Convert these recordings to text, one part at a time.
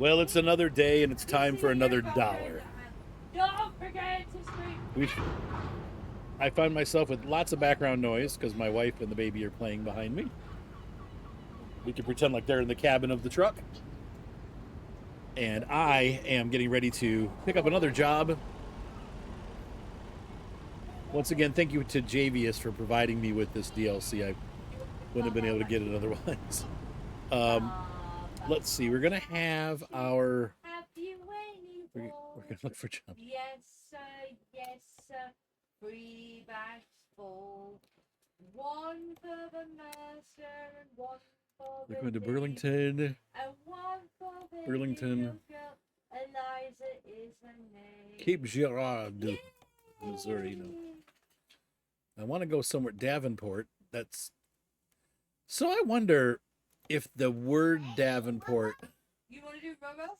Well, it's another day and it's time for another dollar. Don't forget to scream. We I find myself with lots of background noise because my wife and the baby are playing behind me. We can pretend like they're in the cabin of the truck. And I am getting ready to pick up another job. Once again, thank you to Javius for providing me with this DLC. I wouldn't have been able to get it otherwise. Let's see. We're going to have our... We're going to look for jobs. Yes, sir. Yes, sir. 3 bags full. 1 for the mercer and 1 for the We're going to lady, Burlington. and 1 for the Burlington. little girl. Eliza is her name. Cape Girardeau, Missouri. No. I want to go somewhere. Davenport. That's... So I wonder if the word Davenport You want to do row?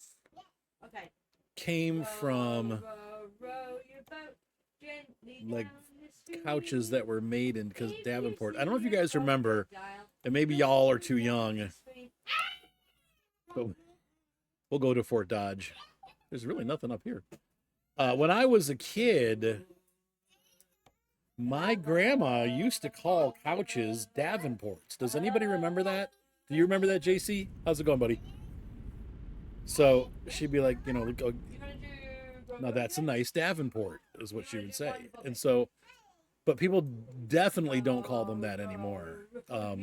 Okay. came from Row your boat gently like down the stream. couches that were made in, because Davenport, I don't know if you guys remember, and maybe y'all are too young, but we'll go to Fort Dodge. There's really nothing up here. When I was a kid, my grandma used to call couches Davenports. Does anybody remember that? Do you remember that, JC? How's it going, buddy? So she'd be like, you know, go, now that's a nice Davenport, is what she would say. And so, but people definitely don't call them that anymore. But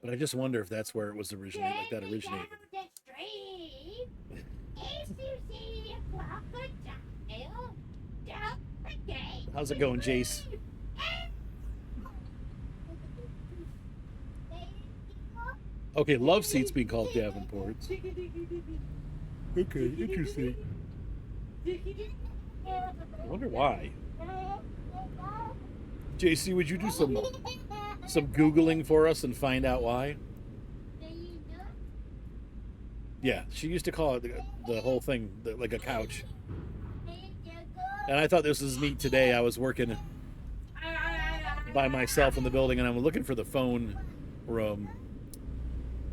I just wonder if that's where it was originated, like that originated. How's it going, Jace? Okay, love seats being called Davenports. Okay, interesting. I wonder why. JC, would you do some Googling for us and find out why? Yeah, she used to call it the whole thing like a couch. And I thought this was neat today. I was working by myself in the building and I'm looking for the phone room.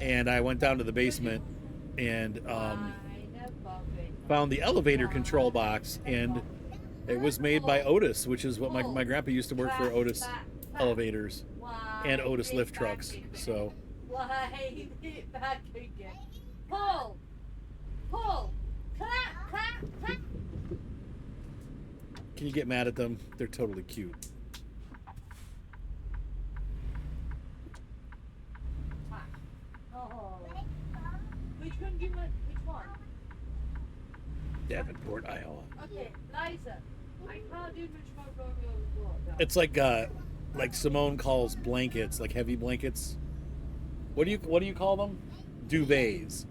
And I went down to the basement and found the elevator control box, and it was made by Otis, which is what my grandpa used to work for, Otis Elevators and Otis lift trucks. So Wind it back again. Pull, pull, clap, clap, clap. can you get mad at them? They're totally cute. Oh. Which one do you want? Which one? Davenport, Iowa. Okay, Liza. I can't do much more. It's like Simone calls blankets, like heavy blankets. What do you call them? Duvets.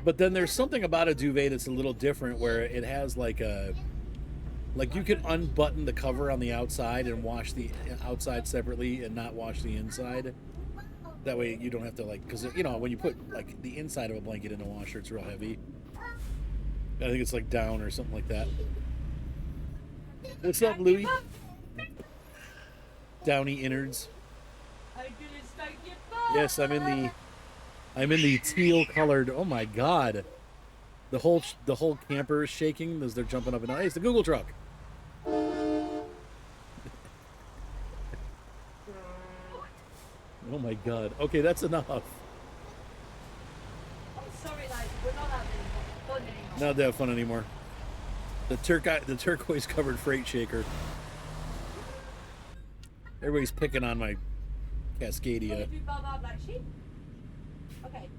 But then there's something about a duvet that's a little different, where it has like you can unbutton the cover on the outside and wash the outside separately and not wash the inside. That way you don't have to, like, because you know when you put like the inside of a blanket in a washer, it's real heavy. I think it's like down or something like that. What's up, Louie? Downy innards. Yes, I'm in the teal colored. Oh my God, the whole camper is shaking as they're jumping up and down. Hey, it's the Google truck. Oh my God. Okay, that's enough. I'm sorry, Liza. We're not having fun anymore. Not that fun anymore. The turquoise covered freight shaker. Everybody's picking on my Cascadia. Okay.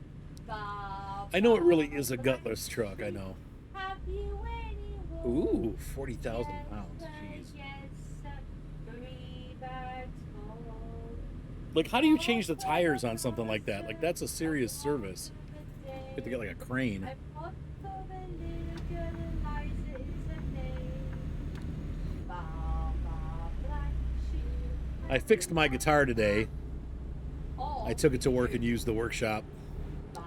Bob, I know it really is a gutless truck. I know. have you anyone? Ooh, 40,000 pounds. Jeez. Yes, 3 bags full. Like, how do you change the tires on something like that? Like, that's a serious service. You have to get like a crane. I fought for the little girl, Eliza is her name. Baba Black Sheep. I fixed my guitar today. Oh, I took it to work and used the workshop Baba,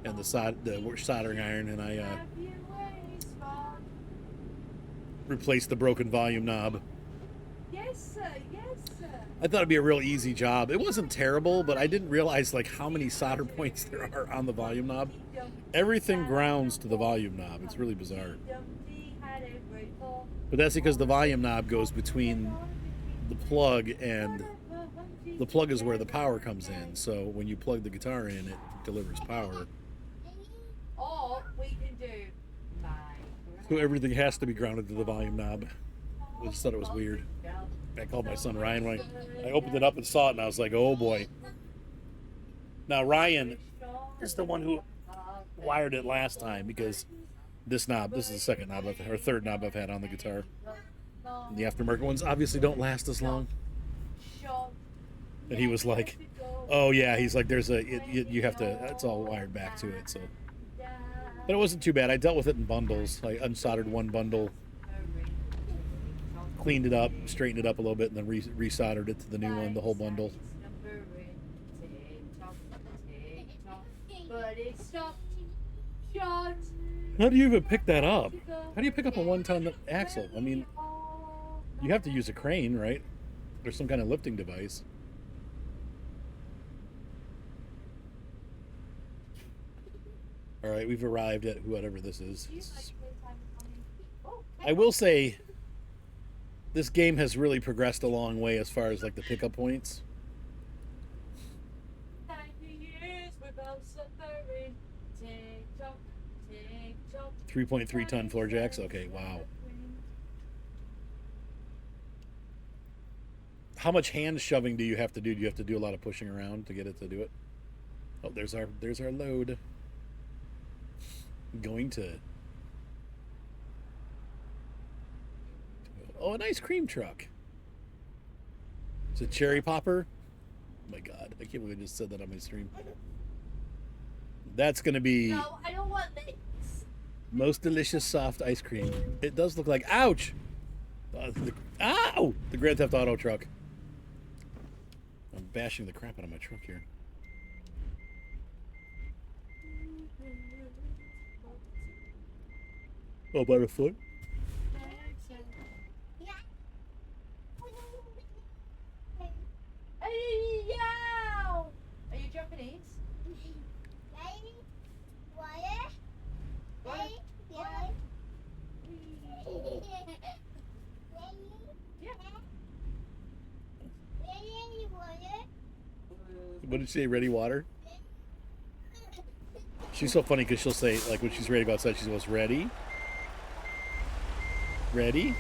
and the soldering iron, and I have you any spot? replaced the broken volume knob. Yes, sir. Yes, sir. I thought it'd be a real easy job. It wasn't terrible, but I didn't realize like how many solder points there are on the volume knob. Everything grounds to the volume knob. It's really bizarre. But that's because the volume knob goes between the plug, and the plug is where the power comes in. So when you plug the guitar in, it delivers power. Or we can do So everything has to be grounded to the volume knob. I just thought it was weird. I called my son Ryan when I opened it up and saw it, and I was like, oh boy. Now Ryan is the one who wired it last time, because this is the second knob or third knob I've had on the guitar. And the aftermarket ones obviously don't last as long. And he was like, oh yeah, he's like, you have to, it's all wired back to it. So, but it wasn't too bad. I dealt with it in bundles. I unsoldered one bundle, cleaned it up, straightened it up a little bit, and then resoldered it to the new one, the whole bundle. But it stopped. Shot. How do you even pick that up? How do you pick up a 1-ton axle? I mean, you have to use a crane, right? There's some kind of lifting device. All right, we've arrived at whatever this is. I will say, this game has really progressed a long way as far as like the pickup points. 3.3 ton floor jacks. Okay, wow. How much hand shoving do you have to do? Do you have to do a lot of pushing around to get it to do it? Oh, there's our load. Going to. Oh, an ice cream truck. It's a cherry popper. Oh my God, I can't believe I just said that on my stream. That's gonna be. No, I don't want this. Most delicious soft ice cream. It does look like. Ouch! Ow! The Grand Theft Auto truck. I'm bashing the crap out of my truck here. Oh, about a foot? Are you Japanese? What did she say? Ready water? She's so funny because she'll say, like, when she's ready to go outside, she goes, ready? Ready?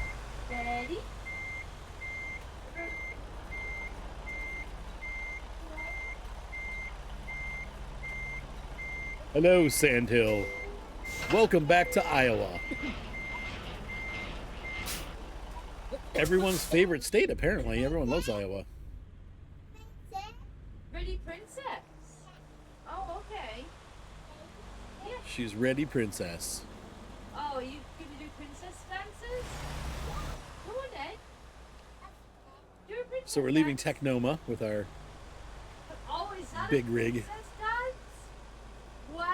Ready? Hello, Sandhill. Welcome back to Iowa. Everyone's favorite state, apparently. Everyone loves Iowa. Ready, princess? Oh, okay. Yeah. She's ready, princess. Oh, are you gonna do princess dances? Go on then. Do a princess So we're leaving dance. Technoma with our Oh, is that big a rig. princess dance? Wow.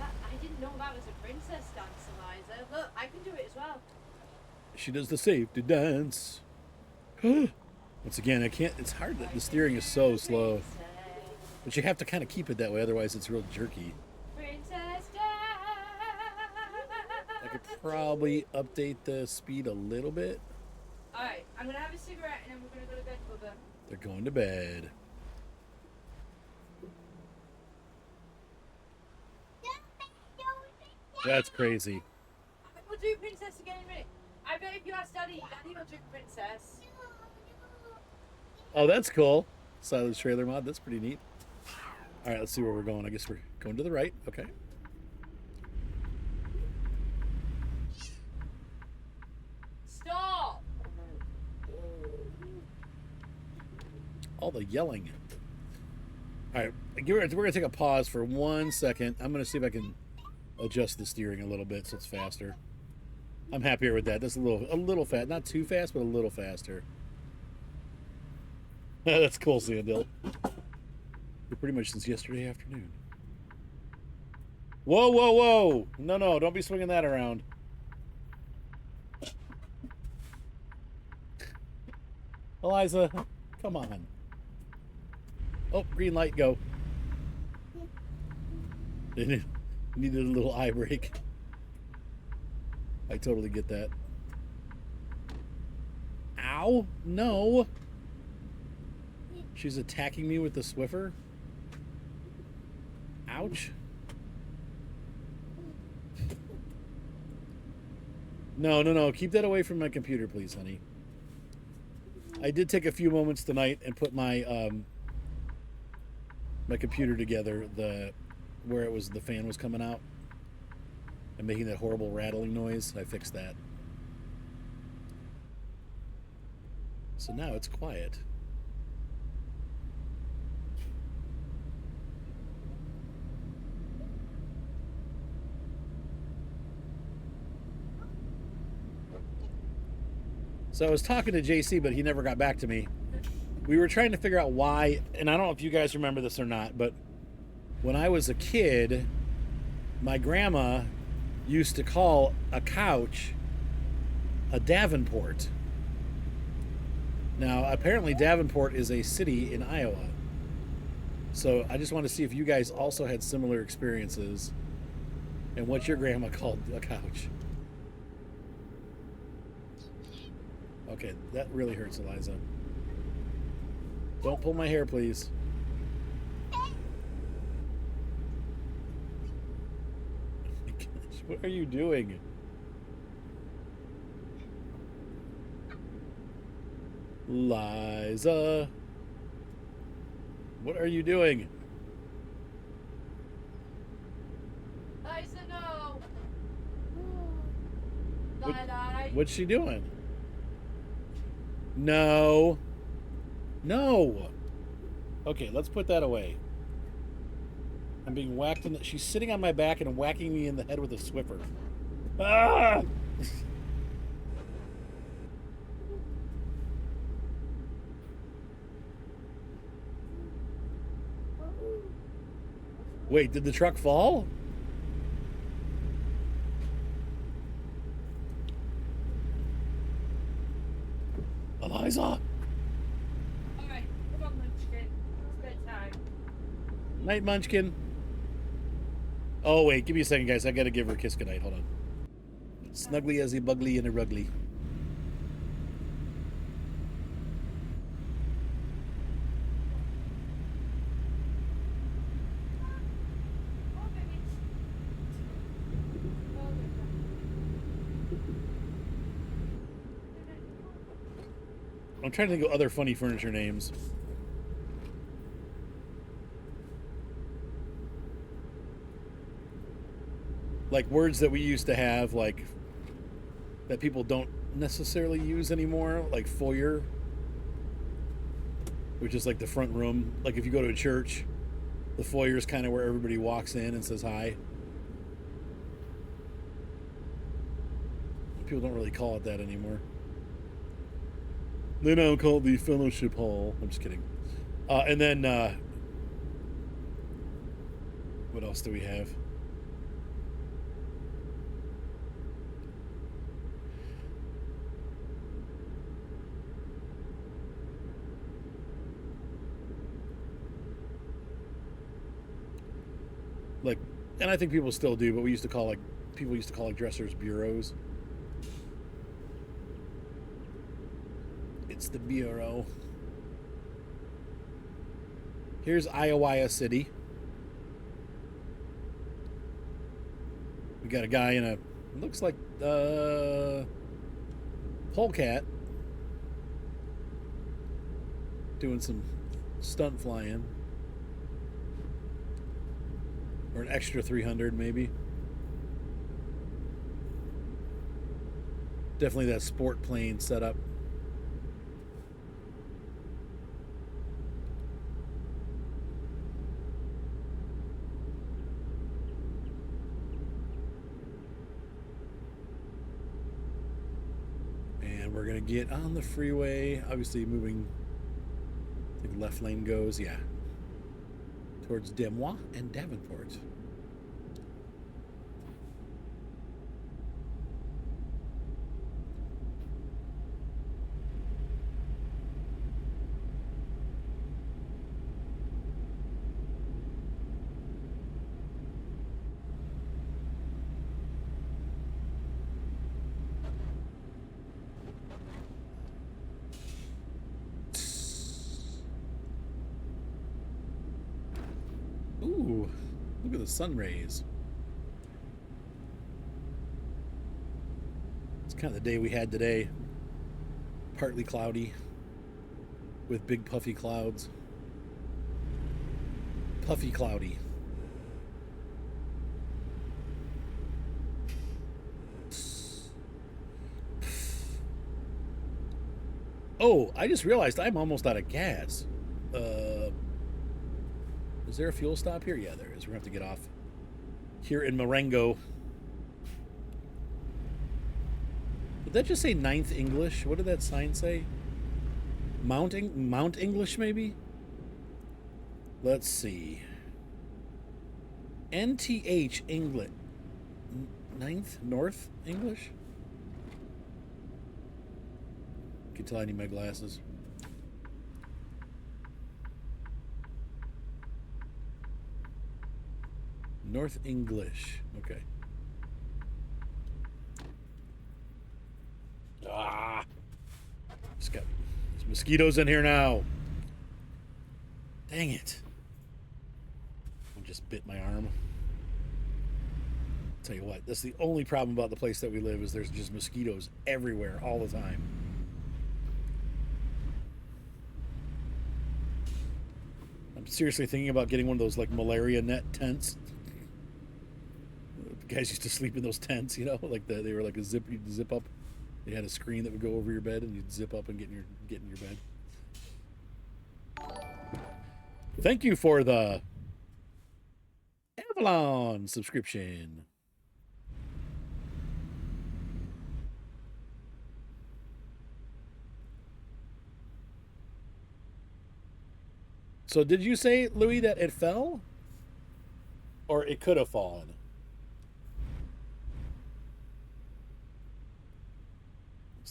I didn't know that was a princess dance, Eliza. Look, I can do it as well. She does the safety dance. Once again, I can't. It's hard. The steering is so slow. But you have to kind of keep it that way, otherwise it's real jerky. Princess dance. I could probably update the speed a little bit. Alright, I'm gonna have a cigarette and then we're gonna go to bed, Bubba. They're going to bed. That's crazy. We'll do princess again in a minute. I bet if you ask Daddy, Daddy will do princess. Oh, that's cool. Silence trailer mod. That's pretty neat. All right, let's see where we're going. I guess we're going to the right. Okay. Stop! All the yelling. All right, we're going to take a pause for 1 second. I'm going to see if I can adjust the steering a little bit so it's faster. I'm happier with that. That's a little fast. Not too fast, but a little faster. That's cool, Sandil. You're pretty much since yesterday afternoon. Whoa, whoa, whoa! No, don't be swinging that around. Eliza, come on. Oh, green light, go. Needed a little eye break. I totally get that. Ow! No! She's attacking me with the Swiffer? Ouch. No, no, no. Keep that away from my computer, please, honey. I did take a few moments tonight and put my my computer together, where it was the fan was coming out and making that horrible rattling noise. I fixed that. So now it's quiet. So I was talking to JC, but he never got back to me. We were trying to figure out why, and I don't know if you guys remember this or not, but when I was a kid, my grandma used to call a couch a Davenport. Now, apparently Davenport is a city in Iowa. So I just want to see if you guys also had similar experiences and what your grandma called a couch. Okay, that really hurts, Eliza. Don't pull my hair, please. What are you doing? Liza. What are you doing? Liza, no. What, Night-night. what's she doing? No. No. Okay, let's put that away. I'm being whacked in the... She's sitting on my back and whacking me in the head with a Swiffer. Ah! Wait, did the truck fall? Eliza! Alright, come on, Munchkin. It's bedtime. Night, Munchkin. Oh, wait, give me a second, guys. I gotta give her a kiss goodnight. Hold on. Snuggly as a bugly and a rugly. Oh, baby. Oh, I'm trying to think of other funny furniture names. Like words that we used to have, like that people don't necessarily use anymore, like foyer, which is like the front room. Like if you go to a church, the foyer is kind of where everybody walks in and says hi. People don't really call it that anymore. They now call it the fellowship hall. I'm just kidding. And then, what else do we have? Like, and I think people still do, but people used to call like dressers bureaus. It's the bureau. Here's Iowa City. We got a guy in a looks like polecat doing some stunt flying. Or an extra 300 maybe. Definitely that sport plane setup. And we're gonna get on the freeway, obviously moving, I think left lane goes, yeah, towards Des Moines and Davenport. Look at the sun rays. It's kind of the day we had today. Partly cloudy with big puffy clouds. Puffy cloudy. Oh, I just realized I'm almost out of gas. Is there a fuel stop here? Yeah, there is. We're going to have to get off here in Marengo. Did that just say 9th English? What did that sign say? Mount English, maybe? Let's see. NTH English. 9th North English? You can tell I need my glasses. North English. Okay. Ah! Just got there's mosquitoes in here now. Dang it. I just bit my arm. Tell you what, that's the only problem about the place that we live is there's just mosquitoes everywhere all the time. I'm seriously thinking about getting one of those like malaria net tents. Guys used to sleep in those tents, you know, like they were like a zip. You'd zip up. They had a screen that would go over your bed, and you'd zip up and get in your bed. Thank you for the Avalon subscription. So did you say, Louis, that it fell, or it could have fallen?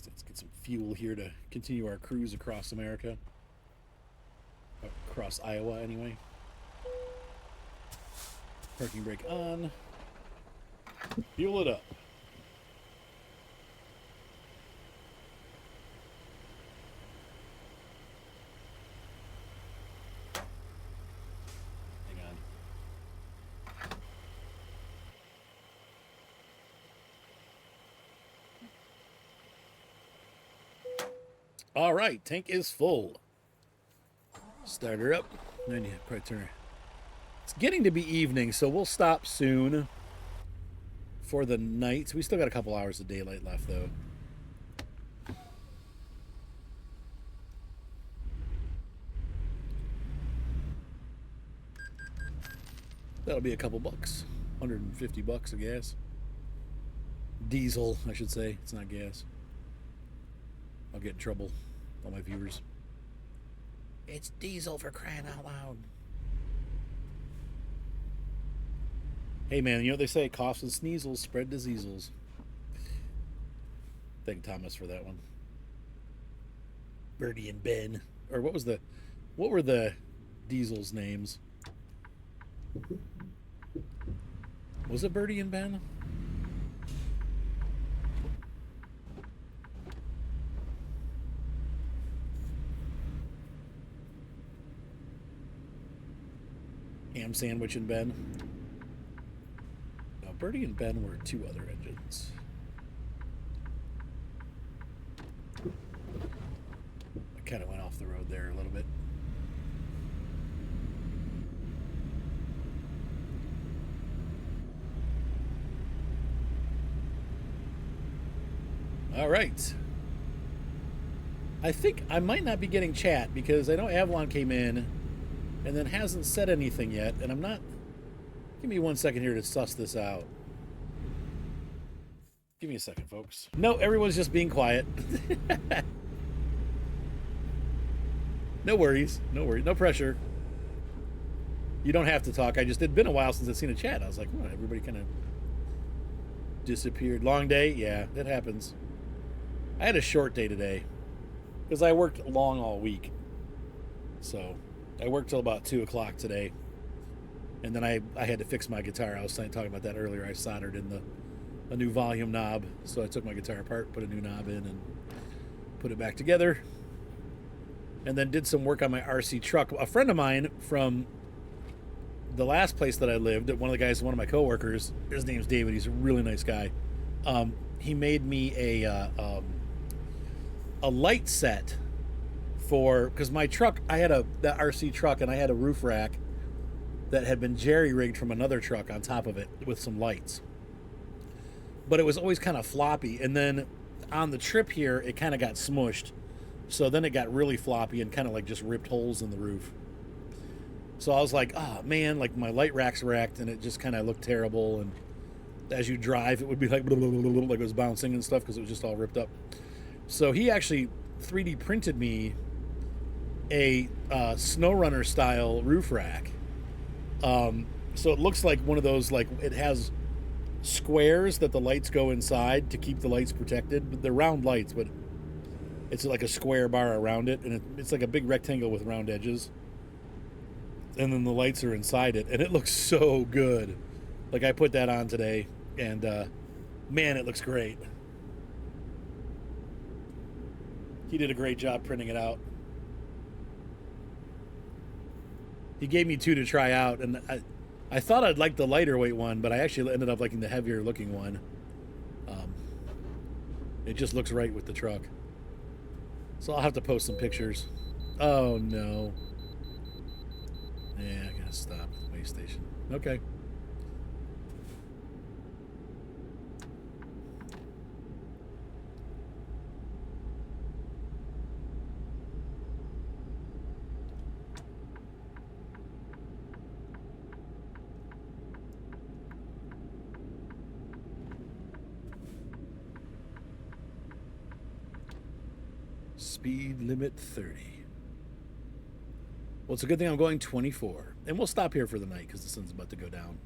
Let's get some fuel here to continue our cruise across America. Across Iowa, anyway. Parking brake on. Fuel it up. Hang on. All right, tank is full. Start her up. Then you probably turn her. It's getting to be evening, so we'll stop soon for the night. We still got a couple hours of daylight left, though. That'll be a couple bucks. $150 of gas. Diesel, I should say. It's not gas. I'll get in trouble. All my viewers. It's diesel, for crying out loud. Hey man, you know what they say? Coughs and sneezels spread diseases. Thank Thomas for that one. Birdie and Ben. Or what were the diesels' names? Was it Birdie and Ben? Ham Sandwich and Ben. No, Birdie and Ben were two other engines. I kind of went off the road there a little bit. All right. I think I might not be getting chat because I know Avalon came in and then hasn't said anything yet, and I'm not... Give me 1 second here to suss this out. Give me a second, folks. No, everyone's just being quiet. No worries. No worries. No pressure. You don't have to talk. It'd been a while since I've seen a chat. I was like, oh, everybody kind of disappeared. Long day? Yeah, it happens. I had a short day today because I worked long all week. So I worked till about 2 o'clock today. And then I had to fix my guitar. I was talking about that earlier. I soldered in a new volume knob. So I took my guitar apart, put a new knob in, and put it back together. And then did some work on my RC truck. A friend of mine from the last place that I lived, one of the guys, one of my coworkers, his name's David. He's a really nice guy. He made me a light set for, because my truck, I had that RC truck, and I had a roof rack that had been jerry rigged from another truck on top of it with some lights. But it was always kind of floppy, and then on the trip here, it kind of got smushed. So then it got really floppy and kind of like just ripped holes in the roof. So I was like, oh man, like my light rack's wrecked, and it just kind of looked terrible. And as you drive, it would be like like it was bouncing and stuff because it was just all ripped up. So he actually 3D printed me a SnowRunner style roof rack. So it looks like one of those, like it has squares that the lights go inside to keep the lights protected. But they're round lights, but it's like a square bar around it, and it's like a big rectangle with round edges. And then the lights are inside it, and it looks so good. Like I put that on today, and man, it looks great. He did a great job printing it out. He gave me two to try out, and I thought I'd like the lighter weight one, but I actually ended up liking the heavier looking one. It just looks right with the truck. So I'll have to post some pictures. Oh no. Yeah, I gotta stop at the way station. Okay. Speed limit 30. Well, it's a good thing I'm going 24. And we'll stop here for the night because the sun's about to go down.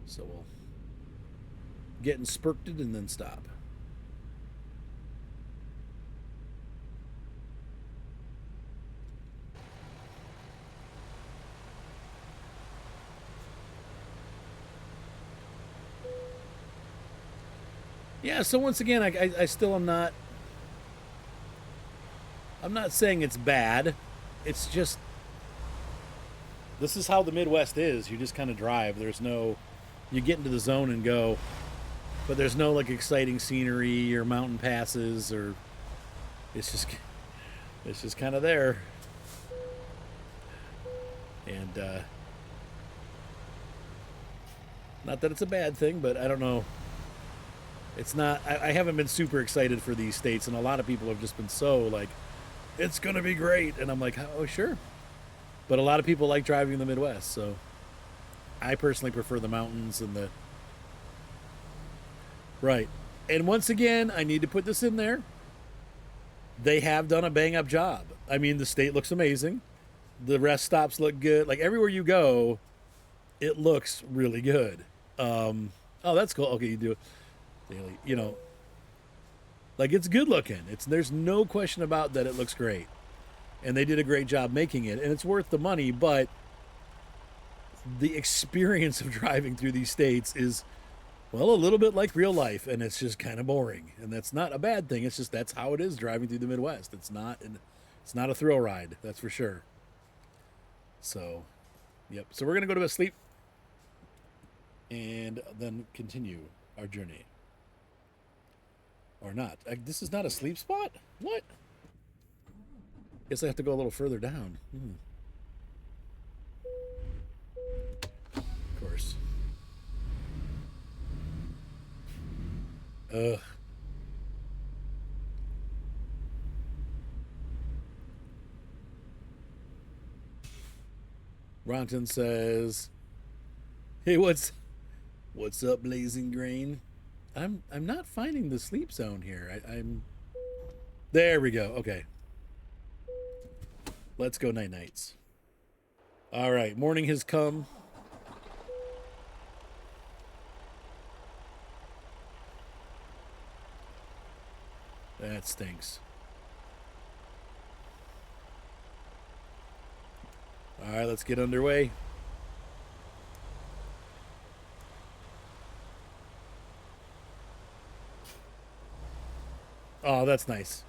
So we'll get inspected and then stop. Yeah, so once again, I still am not... I'm not saying it's bad. It's just... This is how the Midwest is. You just kind of drive. There's no... You get into the zone and go. But there's no, like, exciting scenery or mountain passes or... It's just kind of there. And, not that it's a bad thing, but I don't know. It's not... I haven't been super excited for these states, and a lot of people have just been so, like... It's gonna be great, and I'm like, oh sure, but a lot of people like driving in the Midwest, so I personally prefer the mountains and the right. And once again, I need to put this in there. They have done a bang up job. I mean, the state looks amazing. The rest stops look good. Like everywhere you go, it looks really good. Oh, that's cool. Okay, you do it daily. You know. Like it's good looking. There's no question about that. It looks great, and they did a great job making it, and it's worth the money. But the experience of driving through these states is, well, a little bit like real life, and it's just kind of boring. And that's not a bad thing. It's just that's how it is driving through the Midwest. It's not a thrill ride, that's for sure. So, yep. So we're gonna go to sleep, and then continue our journey. Or not. This is not a sleep spot? What? Guess I have to go a little further down. Of course. Ugh. Ronton says, "Hey, what's up, Blazing Grain? I'm not finding the sleep zone here. I'm there we go. Okay. Let's go night nights. All right, morning has come. That stinks. All right, let's get underway. Oh, that's nice.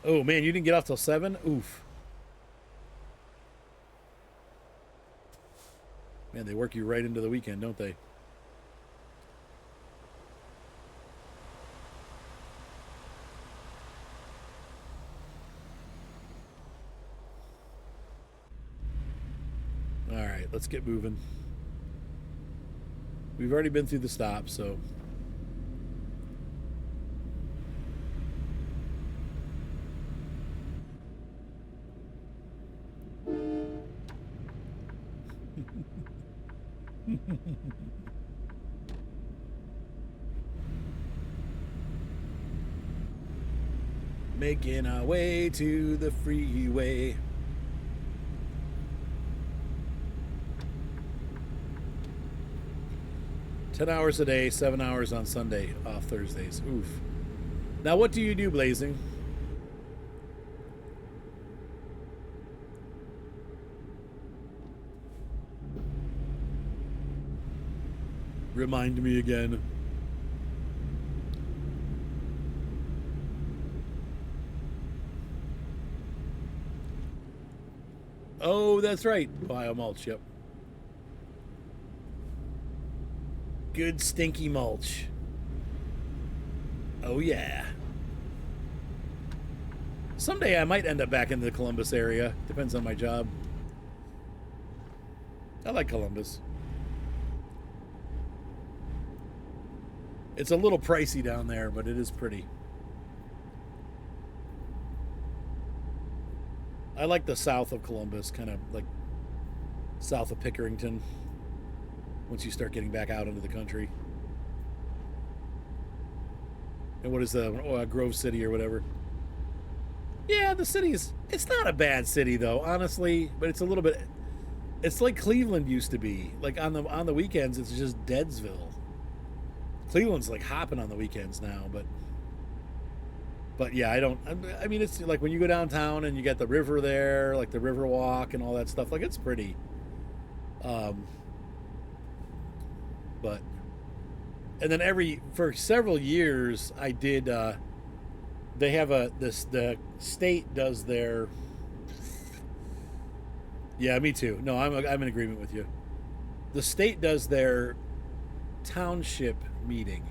Oh man, you didn't get off till 7? Oof. Man, they work you right into the weekend, don't they? All right, let's get moving. We've already been through the stop, so. Making our way to the freeway. $10 a day, 7 hours on Sunday, off Thursdays. Oof. Now, what do you do, Blazing? Remind me again. Oh, that's right. Biomulch, yep. Good stinky mulch. Oh, yeah. Someday I might end up back in the Columbus area. Depends on my job. I like Columbus. It's a little pricey down there, but it is pretty. I like the south of Columbus, kind of like south of Pickerington, once you start getting back out into the country. And what is the Grove City or whatever? Yeah, the city's, it's not a bad city though, honestly, but it's a little bit, it's like Cleveland used to be. Like on the weekends, it's just Deadsville. Cleveland's like hopping on the weekends now, but yeah, I mean, it's like when you go downtown and you got the river there, like the river walk and all that stuff, like it's pretty. But, and then for several years I did, they have the state does their, yeah, me too. No, I'm in agreement with you. The state does their township meeting.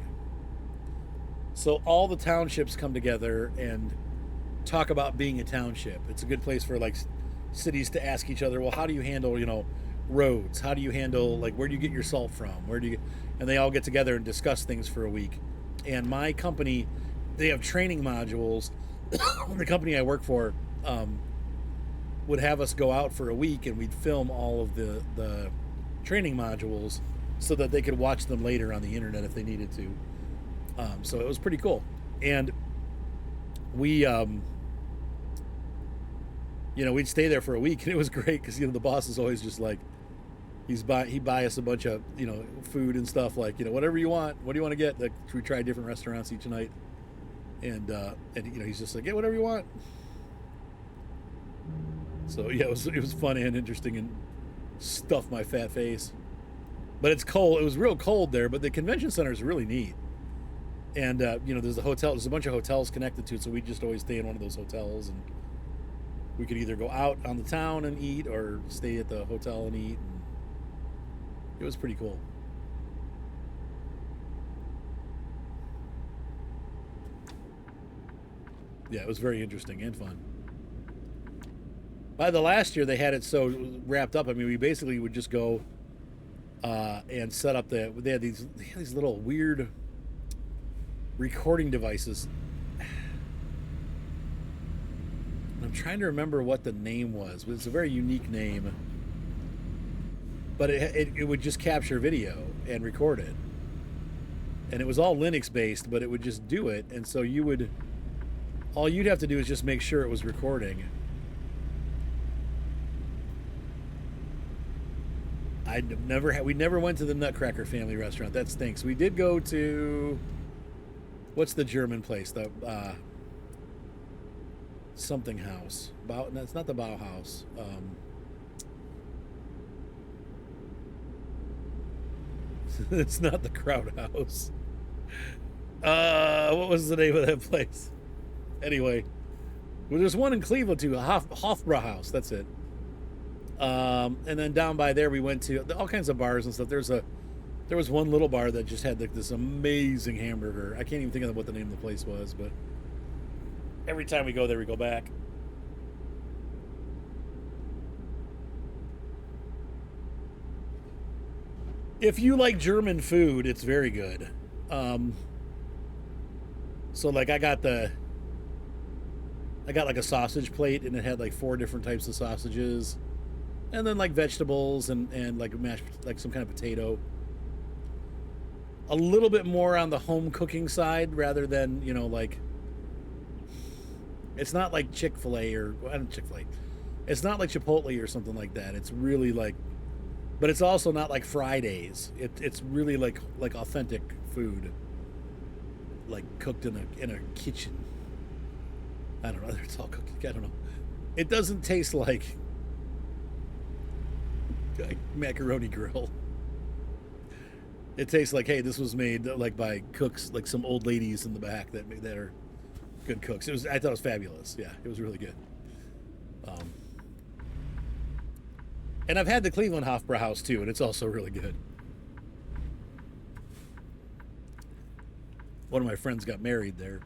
So all the townships come together and talk about being a township. It's a good place for like cities to ask each other, well, how do you handle, roads? How do you handle, like, where do you get your salt from? And they all get together and discuss things for a week. And my company, they have training modules. The company I work for would have us go out for a week and we'd film all of the training modules so that they could watch them later on the internet if they needed to. So it was pretty cool. And we, we'd stay there for a week, and it was great because, the boss is always just like, he'd buy us a bunch of, food and stuff, like, whatever you want. What do you want to get? Like, we tried different restaurants each night. And he's just like, yeah, whatever you want. So, yeah, it was fun and interesting and stuffed my fat face. But it's cold. It was real cold there, but the convention center is really neat. And, there's a bunch of hotels connected to it, so we just always stay in one of those hotels, and we could either go out on the town and eat or stay at the hotel and eat. And it was pretty cool. Yeah, it was very interesting and fun. By the last year, they had it so wrapped up. I mean, we basically would just go and set up they had these little weird recording devices. I'm trying to remember what the name was. It's a very unique name, but it would just capture video and record it, and it was all Linux based, but it would just do it. And so all you'd have to do is just make sure it was recording. We never went to the Nutcracker family restaurant. That stinks. We did go to, what's the German place? The something house. No, it's not the Bauhaus. It's not the Crowd House. What was the name of that place? Anyway, Well, there's one in Cleveland too, Hofbrauhaus. That's it. And then down by there, we went to all kinds of bars and stuff. There was one little bar that just had like this amazing hamburger. I can't even think of what the name of the place was, but every time we go there, we go back. If you like German food, it's very good. So like I got like a sausage plate, and it had like 4 different types of sausages, and then like vegetables and like mashed, like some kind of potato. A little bit more on the home cooking side rather than, you know, like, it's not like Chick-fil-A or, well, not Chick-fil-A. It's not like Chipotle or something like that. It's really like, but it's also not like Fridays. It's really like authentic food, like cooked in a kitchen. I don't know. It's all cooked. I don't know. It doesn't taste like macaroni grill. It tastes like, hey, this was made like by cooks, like some old ladies in the back that are good cooks. I thought it was fabulous. Yeah, it was really good. And I've had the Cleveland Hofbrauhaus too, and it's also really good. One of my friends got married there,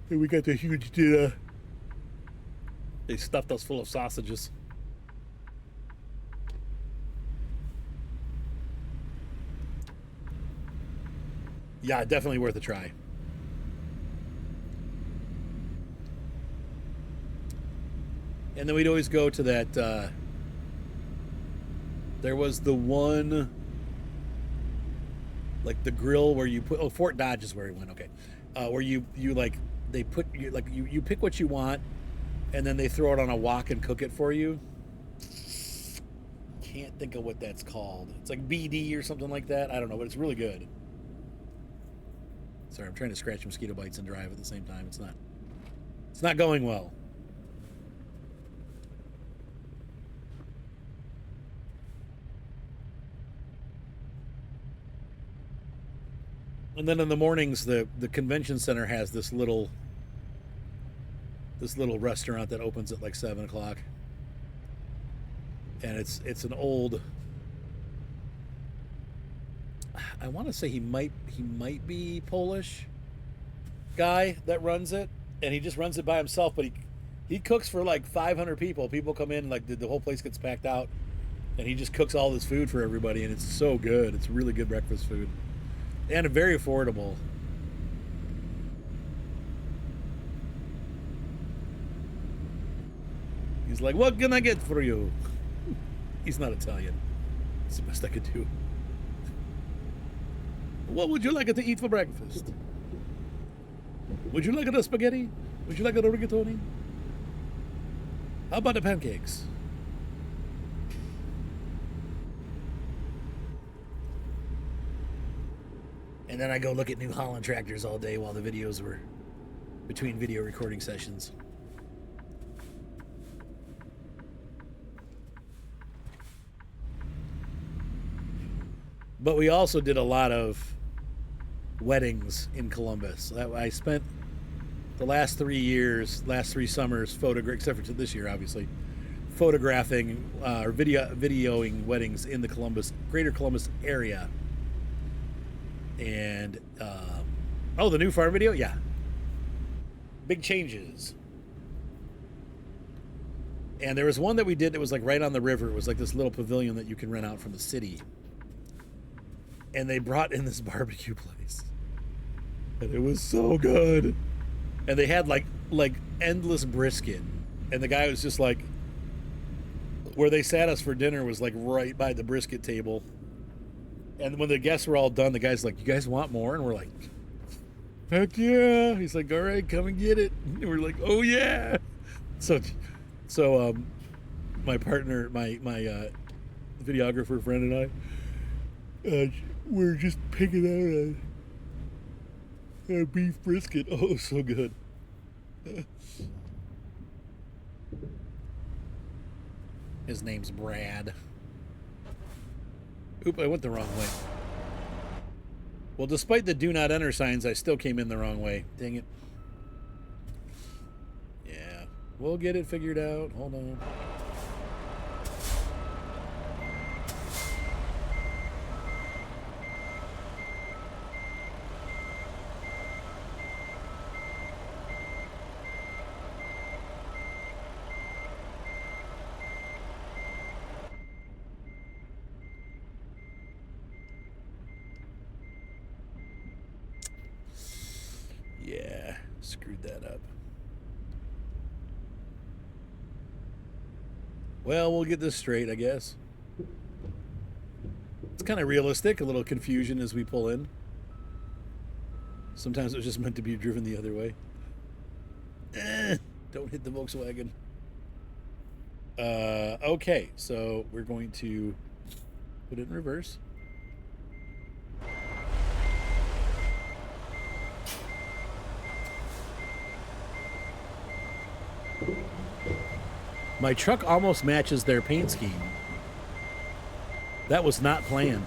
and we got the huge dinner. They stuffed us full of sausages. Yeah, definitely worth a try. And then we'd always go to that, there was the one, like the grill where you put, Fort Dodge is where we went, okay. Where you like, they put, you pick what you want, and then they throw it on a wok and cook it for you. Can't think of what that's called. It's like BD or something like that. I don't know, but it's really good. Sorry, I'm trying to scratch mosquito bites and drive at the same time. It's not going well. And then in the mornings, the convention center has this little restaurant that opens at like 7:00, and it's an old. I want to say he might be Polish guy that runs it, and he just runs it by himself. But he cooks for like 500 people. People come in, like the whole place gets packed out, and he just cooks all this food for everybody, and it's so good. It's really good breakfast food, and very affordable. He's like, "What can I get for you?" He's not Italian. It's the best I could do. What would you like to eat for breakfast? Would you like a spaghetti? Would you like a rigatoni? How about the pancakes? And then I go look at New Holland tractors all day while the videos were between video recording sessions. But we also did a lot of weddings in Columbus. I spent the last 3 summers, except for this year, obviously, photographing or videoing weddings in the greater Columbus area. And the new farm video, yeah, big changes. And there was one that we did that was like right on the river. It was like this little pavilion that you can rent out from the city. And they brought in this barbecue place, and it was so good. And they had like endless brisket, and the guy was just like, where they sat us for dinner was like right by the brisket table. And when the guests were all done, the guy's like, "You guys want more?" And we're like, "Heck yeah!" He's like, "All right, come and get it." And we're like, "Oh yeah!" So my partner, my videographer friend, and I. We're just picking out a beef brisket. Oh, so good. His name's Brad. Oop, I went the wrong way. Well, despite the do not enter signs, I still came in the wrong way. Dang it. We'll get it figured out. Hold on. Yeah, screwed that up. Well, we'll get this straight, I guess. It's kind of realistic, a little confusion as we pull in. Sometimes it was just meant to be driven the other way. Don't hit the Volkswagen. Okay, so we're going to put it in reverse. My truck almost matches their paint scheme. That was not planned.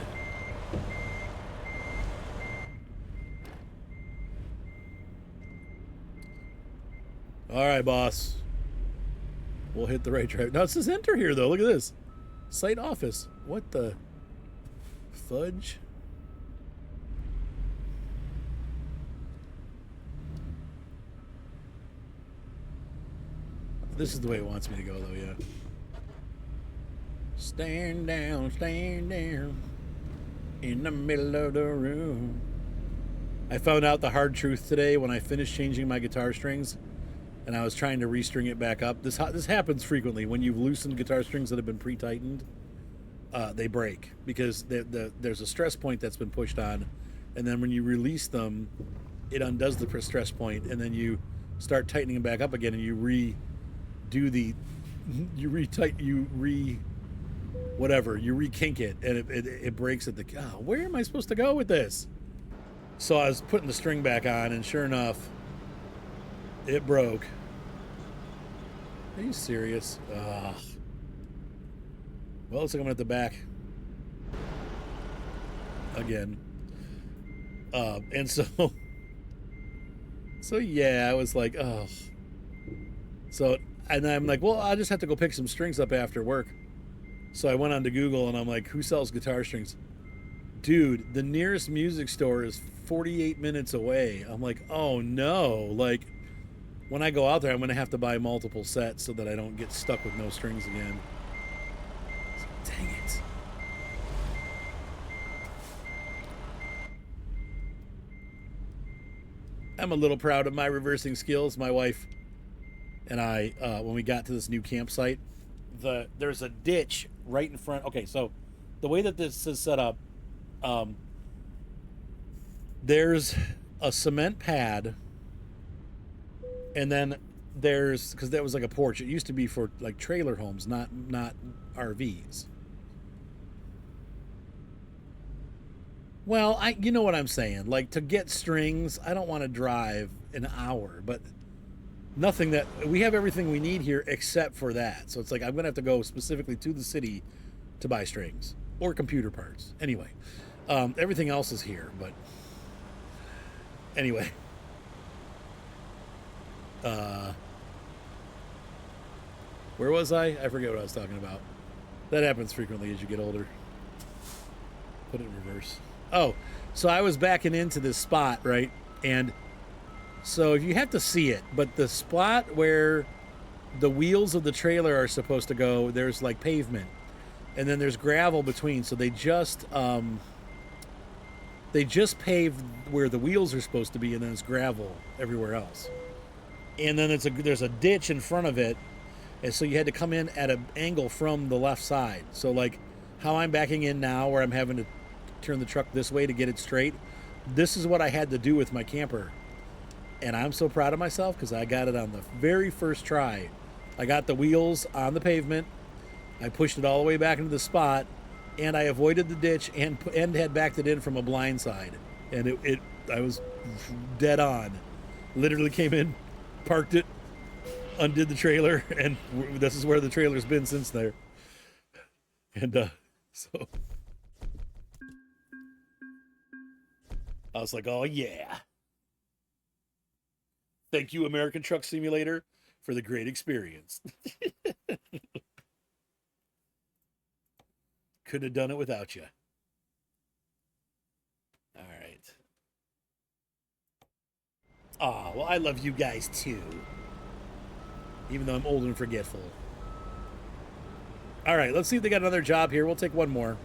All right, boss. We'll hit the right drive. Now it says enter here, though. Look at this. Site office. What the fudge? This is the way it wants me to go, though, yeah. Stand down in the middle of the room. I found out the hard truth today when I finished changing my guitar strings and I was trying to restring it back up. This happens frequently when you've loosened guitar strings that have been pre-tightened. They break because there's a stress point that's been pushed on, and then when you release them, it undoes the stress point, and then you start tightening them back up again, and you rekink it, and it breaks at the. Oh, where am I supposed to go with this? So I was putting the string back on, and sure enough, it broke. Are you serious? Ugh. Well, looks like I'm at the back again. And so yeah, I was like, oh. So, and I'm like, well, I'll just have to go pick some strings up after work. So I went on to Google and I'm like, who sells guitar strings? Dude, the nearest music store is 48 minutes away. I'm like, oh no. Like, when I go out there, I'm going to have to buy multiple sets so that I don't get stuck with no strings again. Dang it. I'm a little proud of my reversing skills. My wife and I, when we got to this new campsite, there's a ditch right in front. Okay, so the way that this is set up, there's a cement pad, and then there's, because that was like a porch. It used to be for like trailer homes, not RVs. Well, you know what I'm saying. Like, to get strings, I don't want to drive an hour, but nothing that we have everything we need here except for that. So it's like I'm gonna have to go specifically to the city to buy strings or computer parts. Anyway, everything else is here, but anyway. Where was I? I forget what I was talking about. That happens frequently as you get older. Put it in reverse. Oh, so I was backing into this spot, right? And so you have to see it, but the spot where the wheels of the trailer are supposed to go, there's like pavement, and then there's gravel between. So they just paved where the wheels are supposed to be, and then it's gravel everywhere else. And then there's a ditch in front of it, and so you had to come in at an angle from the left side. So like how I'm backing in now, where I'm having to turn the truck this way to get it straight, this is what I had to do with my camper. And I'm so proud of myself because I got it on the very first try. I got the wheels on the pavement, I pushed it all the way back into the spot, and I avoided the ditch and had backed it in from a blind side. And I was dead on. Literally came in, parked it, undid the trailer, and this is where the trailer's been since there. And so I was like, oh yeah. Thank you, American Truck Simulator, for the great experience. Couldn't have done it without you. All right. Oh, well, I love you guys too. Even though I'm old and forgetful. All right, let's see if they got another job here. We'll take one more.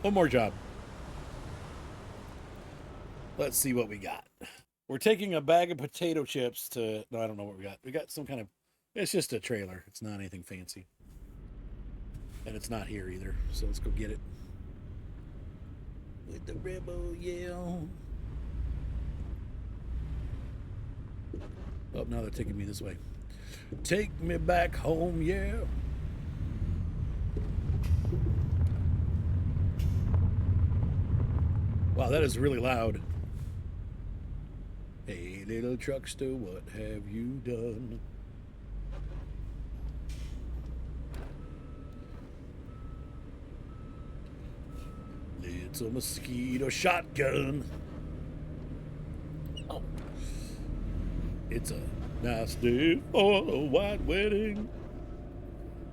One more job. Let's see what we got. We're taking a bag of potato chips to... No, I don't know what we got. We got some kind of... It's just a trailer. It's not anything fancy. And it's not here either. So let's go get it. With the rebel yell. Oh, now they're taking me this way. Take me back home, yeah. Wow, that is really loud. Hey, little truckster, what have you done? Little mosquito shotgun. Oh. It's a nice day for a white wedding.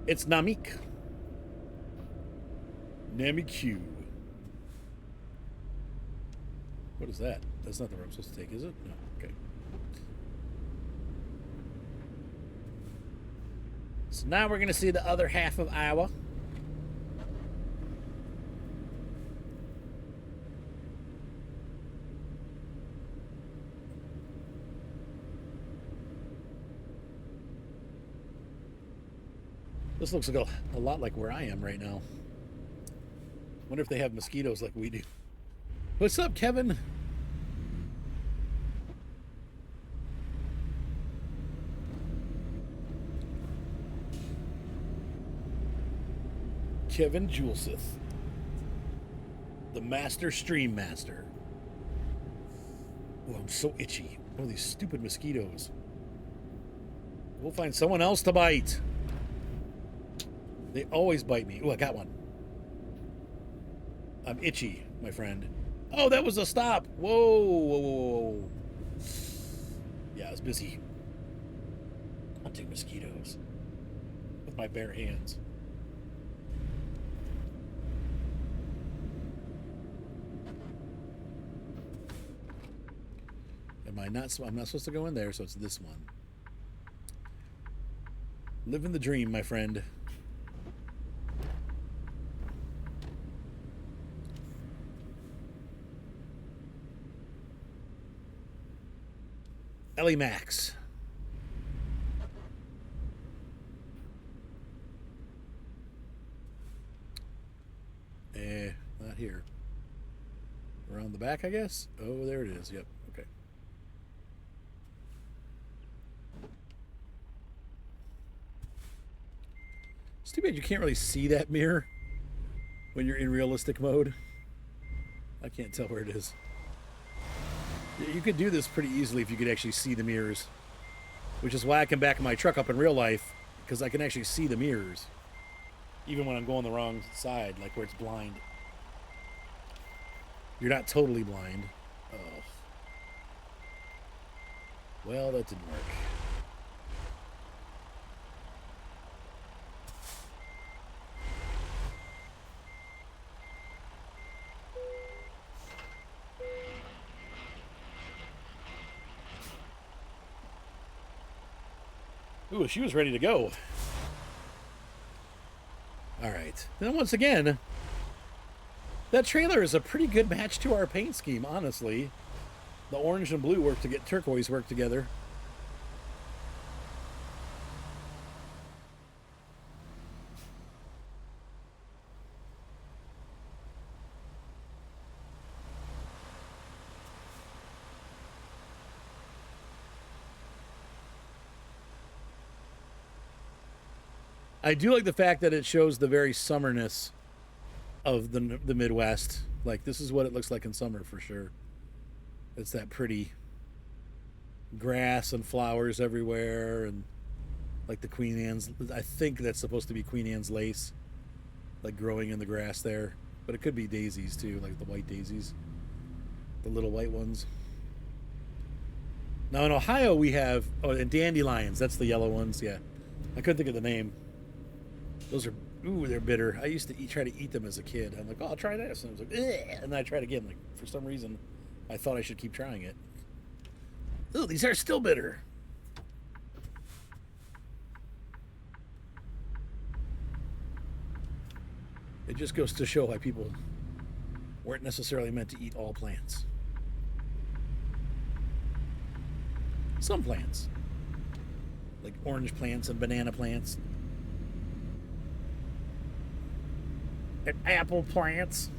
It's Namik. Namik. What is that? That's not the road I'm supposed to take, is it? No. Okay. So now we're going to see the other half of Iowa. This looks like a lot like where I am right now. Wonder if they have mosquitoes like we do. What's up, Kevin? Kevin Juleseth, the Master Stream Master. Oh, I'm so itchy. Oh, these stupid mosquitoes. We'll find someone else to bite. They always bite me. Oh, I got one. I'm itchy, my friend. Oh, that was a stop. Whoa, whoa, whoa, whoa. Yeah, I was busy hunting mosquitoes with my bare hands. I'm not supposed to go in there, so it's this one. Living the dream, my friend. Ellie Max. Not here. Around the back, I guess? Oh, there it is. Yep. Okay. It's too bad you can't really see that mirror when you're in realistic mode. I can't tell where it is. You could do this pretty easily if you could actually see the mirrors, which is why I can back my truck up in real life, because I can actually see the mirrors, even when I'm going the wrong side, like where it's blind. You're not totally blind. Oh. Well, that didn't work. Ooh, she was ready to go. All right. Then once again, that trailer is a pretty good match to our paint scheme, honestly. The orange and blue work to get turquoise work together. I do like the fact that it shows the very summerness of the Midwest. Like, this is what it looks like in summer for sure. It's that pretty grass and flowers everywhere, and like the Queen Anne's. I think that's supposed to be Queen Anne's lace, like growing in the grass there. But it could be daisies too, like the white daisies, the little white ones. Now in Ohio we have and dandelions. That's the yellow ones. Yeah, I couldn't think of the name. Those are they're bitter. I used to try to eat them as a kid. I'm like, oh, I'll try this, and I was like, ugh. And then I tried again. Like for some reason, I thought I should keep trying it. Oh, these are still bitter. It just goes to show why people weren't necessarily meant to eat all plants. Some plants, like orange plants and banana plants, and apple plants.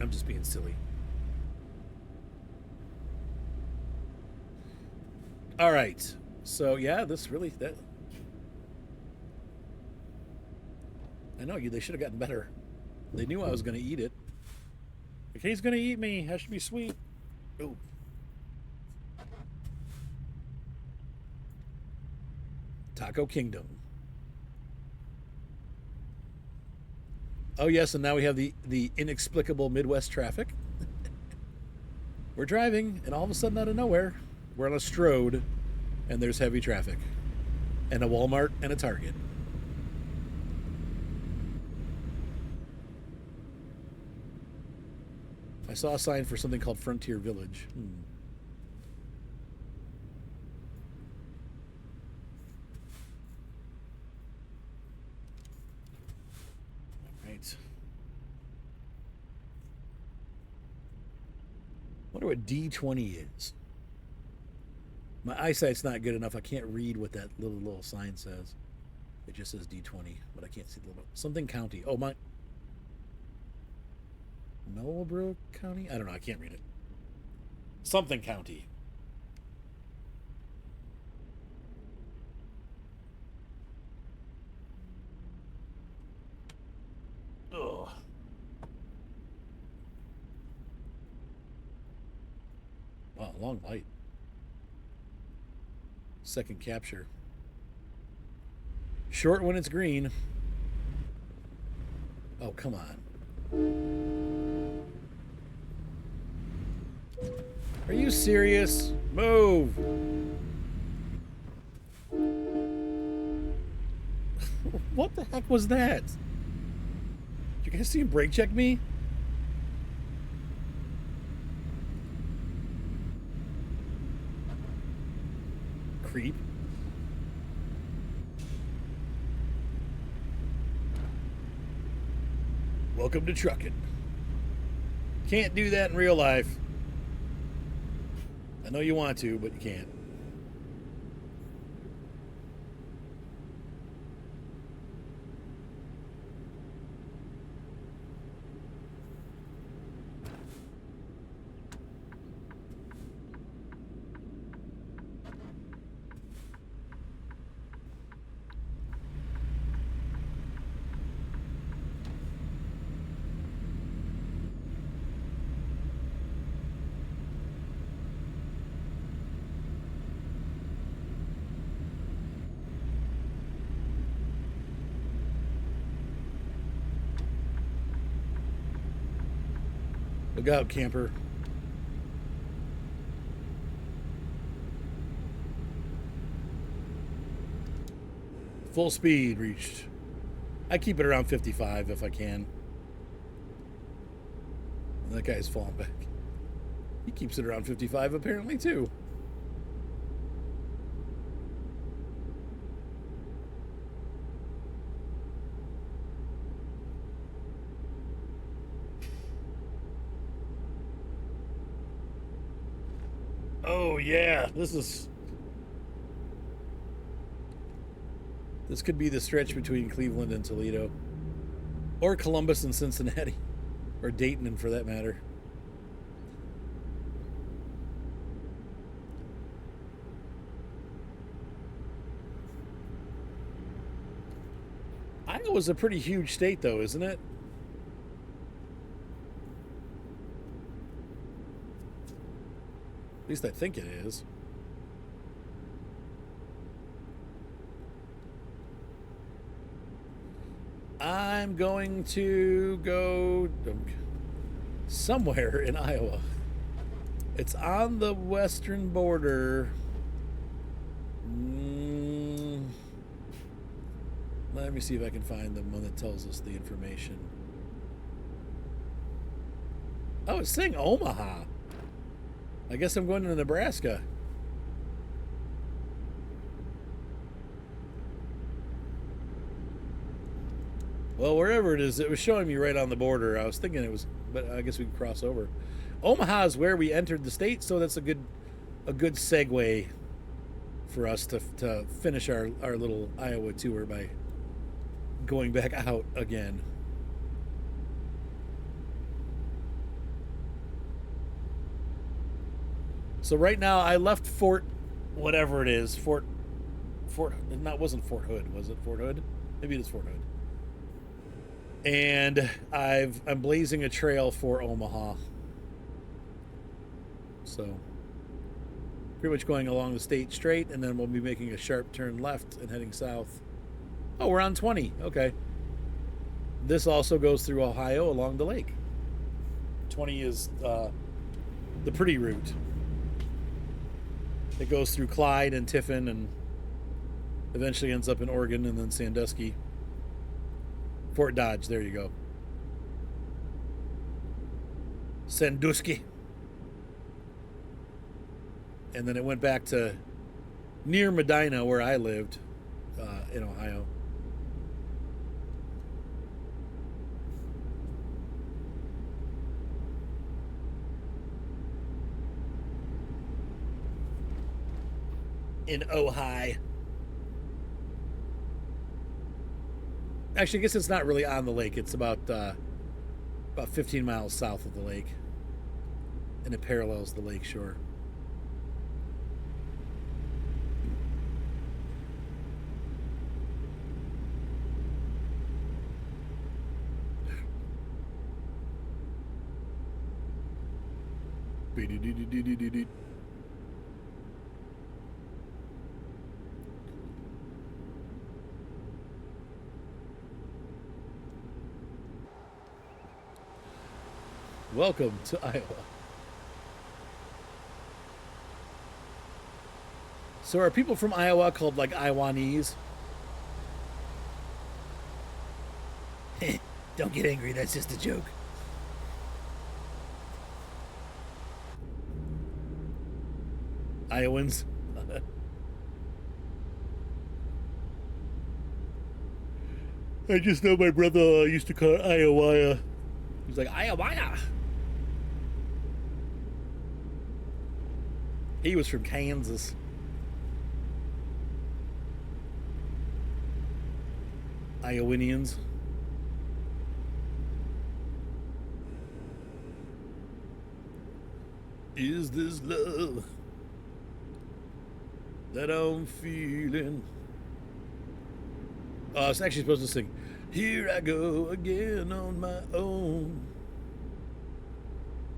I'm just being silly. All right. So yeah, this really that. I know you. They should have gotten better. They knew I was going to eat it. Like, he's going to eat me. That should be sweet. Ooh. Taco Kingdom. Oh yes, and now we have the inexplicable Midwest traffic. We're driving, and all of a sudden, out of nowhere, we're on a Strode, and there's heavy traffic, and a Walmart and a Target. I saw a sign for something called Frontier Village. All right. Wonder what D20 is. My eyesight's not good enough. I can't read what that little sign says. It just says D20, but I can't see the little something county. Oh my. Mellowbrook County? I don't know. I can't read it. Something County. Ugh. Wow, long light. Second capture. Short when it's green. Oh, come on. Are you serious? Move! What the heck was that? Did you guys see him brake check me? Creep. Welcome to trucking. Can't do that in real life. I know you want to, but you can't. Look out, camper. Full speed reached. I keep it around 55 if I can. And that guy's falling back. He keeps it around 55 apparently too. Oh yeah, this could be the stretch between Cleveland and Toledo, or Columbus and Cincinnati, or Dayton, and for that matter. Iowa's a pretty huge state, though, isn't it? At least I think it is. I'm going to go somewhere in Iowa. It's on the western border. Let me see if I can find the one that tells us the information. Oh, it's saying Omaha. I guess I'm going to Nebraska. Well, wherever it is, it was showing me right on the border. I was thinking it was, but I guess we can cross over. Omaha is where we entered the state, so that's a good segue for us to finish our little Iowa tour by going back out again. So right now I left Fort, whatever it is, Fort, wasn't Fort Hood, was it Fort Hood? Maybe it is Fort Hood. And I'm blazing a trail for Omaha. So pretty much going along the state straight, and then we'll be making a sharp turn left and heading south. Oh, we're on 20. Okay. This also goes through Ohio along the lake. 20 is the pretty route. It goes through Clyde and Tiffin and eventually ends up in Oregon and then Sandusky. Fort Dodge, there you go. Sandusky. And then it went back to near Medina, where I lived in Ohio. In Ojai. Actually, I guess it's not really on the lake. It's about 15 miles south of the lake, and it parallels the lake shore. Welcome to Iowa. So are people from Iowa called like Iowanese? Don't get angry, that's just a joke. Iowans. I just know my brother used to call it Iowa. He's like, Iowa. He was from Kansas. Iowanians. Is this love that I'm feeling? I was actually supposed to sing, here I go again on my own.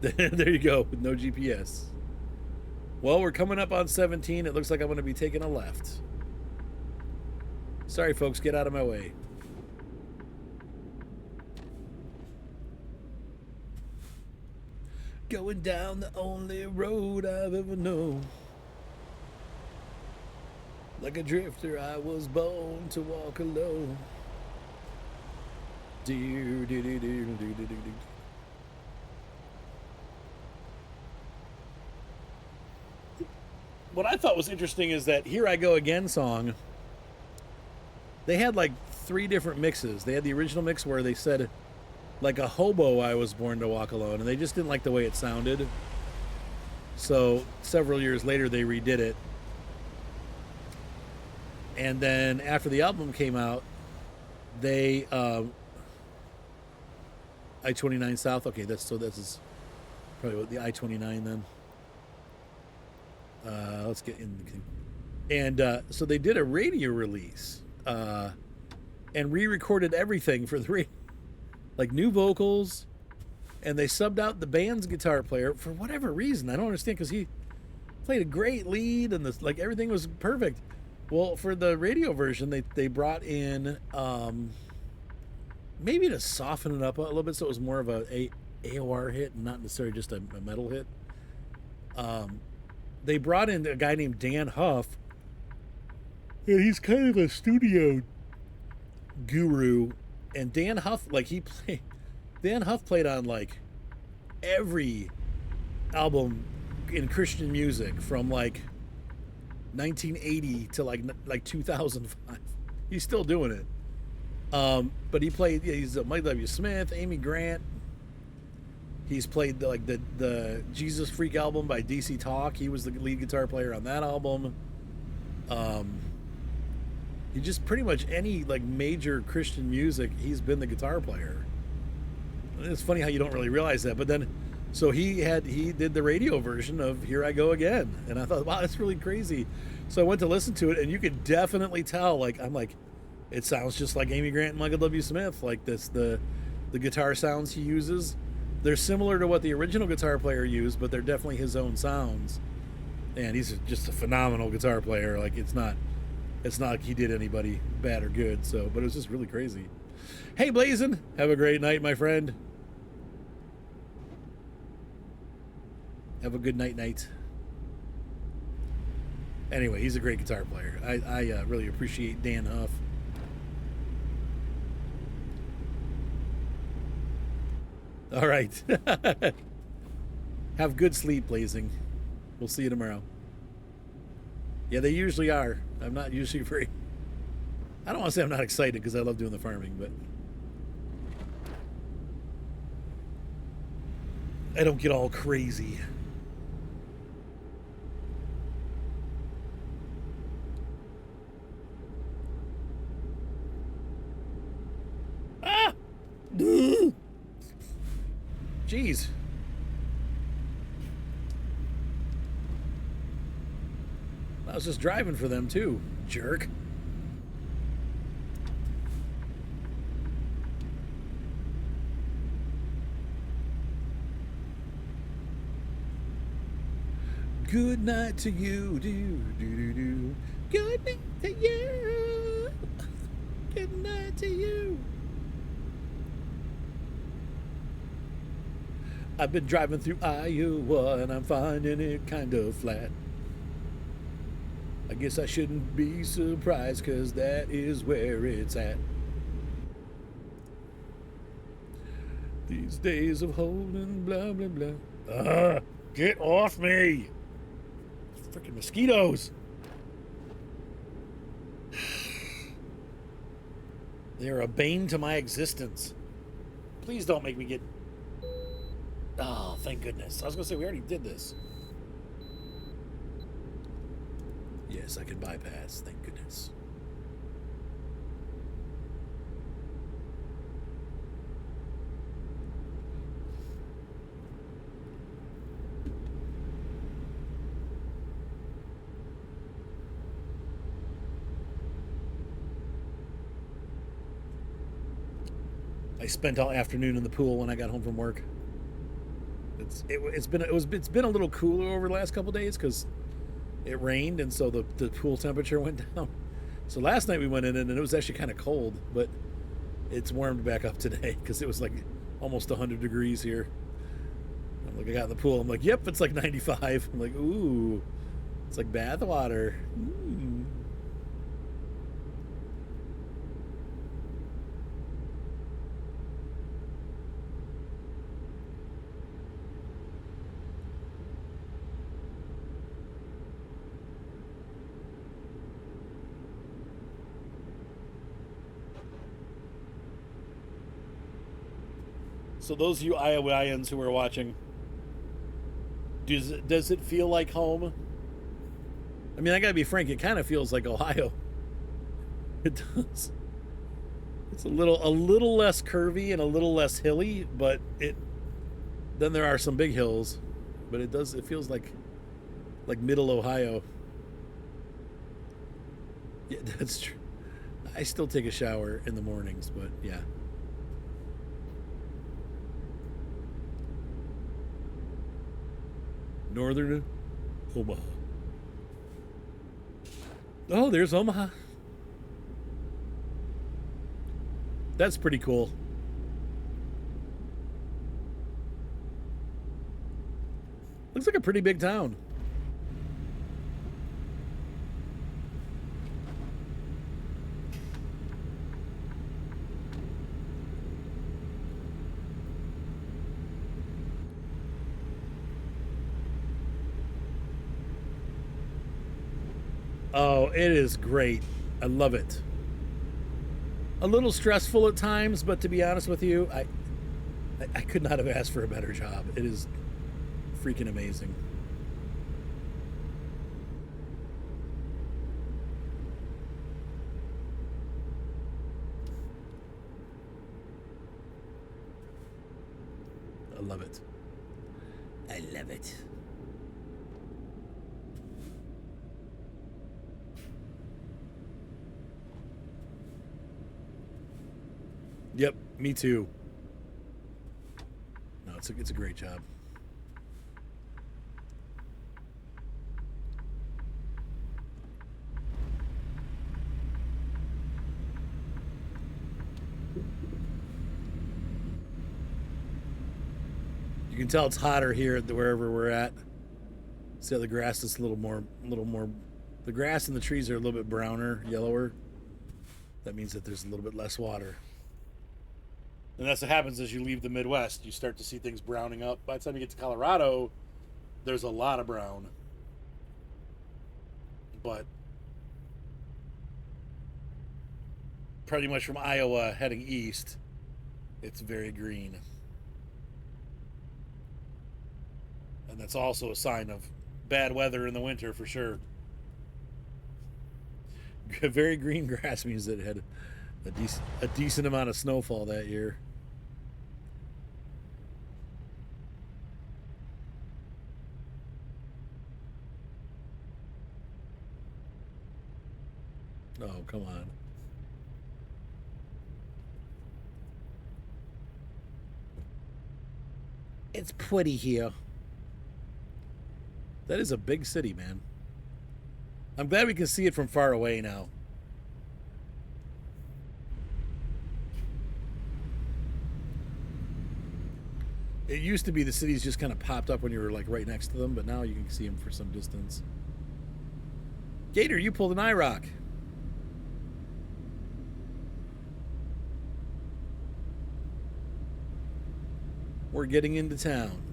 There you go, with no GPS. Well, we're coming up on 17. It looks like I'm going to be taking a left. Sorry, folks, get out of my way. Going down the only road I've ever known. Like a drifter, I was born to walk alone. Dear, dear, dear, dear, dear, dear, dear. What I thought was interesting is that Here I Go Again song, they had like 3 different mixes. They had the original mix where they said, like a hobo I was born to walk alone, and they just didn't like the way it sounded. So several years later they redid it. And then after the album came out, they I-29 South. Okay, this is probably what the I-29 then. Let's get in the... And so they did a radio release and re-recorded everything for the radio, like new vocals, and they subbed out the band's guitar player for whatever reason. I don't understand, because he played a great lead and this, like, everything was perfect. Well, for the radio version, they brought in maybe to soften it up a little bit so it was more of a AOR hit and not necessarily just a metal hit. They brought in a guy named Dan Huff. Yeah, he's kind of a studio guru, and Dan Huff, like Dan Huff played on like every album in Christian music from like 1980 to like 2005. He's still doing it. But he played. Yeah, he's Mike W. Smith, Amy Grant. He's played the Jesus Freak album by DC Talk. He was the lead guitar player on that album. He just pretty much any like major Christian music, he's been the guitar player. And it's funny how you don't really realize that, but then so he did the radio version of Here I Go Again, and I thought, wow, that's really crazy. So I went to listen to it, and you could definitely tell, like, I'm like, it sounds just like Amy Grant and Michael W. Smith. Like this, the guitar sounds he uses, they're similar to what the original guitar player used, but they're definitely his own sounds. And he's just a phenomenal guitar player. Like it's not like he did anybody bad or good. So, but it was just really crazy. Hey, Blazin', have a great night, my friend. Have a good night. Anyway, he's a great guitar player. I really appreciate Dan Huff. All right. Have good sleep, Blazing. We'll see you tomorrow. Yeah, they usually are. I'm not usually very... I don't want to say I'm not excited because I love doing the farming, but... I don't get all crazy. Ah! Jeez. I was just driving for them too, jerk. Good night to you, do. Good night to you. Good night to you. I've been driving through Iowa and I'm finding it kind of flat. I guess I shouldn't be surprised because that is where it's at. These days of holding blah blah blah. Get off me! Freaking mosquitoes! They're a bane to my existence. Please don't make me get... Oh, thank goodness. I was going to say, we already did this. Yes, I can bypass. Thank goodness. I spent all afternoon in the pool when I got home from work. It's been a little cooler over the last couple days because it rained, and so the pool temperature went down. So last night we went in and it was actually kind of cold, but it's warmed back up today because it was like almost 100 degrees here. I'm like, I got in the pool. I'm like, yep, it's like 95. I'm like, ooh, it's like bath water. Ooh. So those of you Iowans who are watching, does it feel like home? I mean, I gotta be frank, it kind of feels like Ohio. It does. It's a little less curvy and a little less hilly, but then there are some big hills, but it feels like middle Ohio. Yeah, that's true. I still take a shower in the mornings, but yeah. Northern Omaha. Oh, there's Omaha. That's pretty cool. Looks like a pretty big town. Oh, it is great. I love it. A little stressful at times, but to be honest with you, I could not have asked for a better job. It is freaking amazing. I love it. I love it. Yep, me too. No, it's a great job. You can tell it's hotter here at wherever we're at. See how the grass is a little more. The grass and the trees are a little bit browner, yellower. That means that there's a little bit less water. And that's what happens as you leave the Midwest. You start to see things browning up. By the time you get to Colorado, there's a lot of brown. But pretty much from Iowa heading east, it's very green. And that's also a sign of bad weather in the winter for sure. Very green grass means that it had a decent amount of snowfall that year. Oh, come on. It's pretty here. That is a big city, man. I'm glad we can see it from far away now. It used to be the cities just kind of popped up when you were like right next to them, but now you can see them for some distance. Gator, you pulled an IROC. We're getting into town.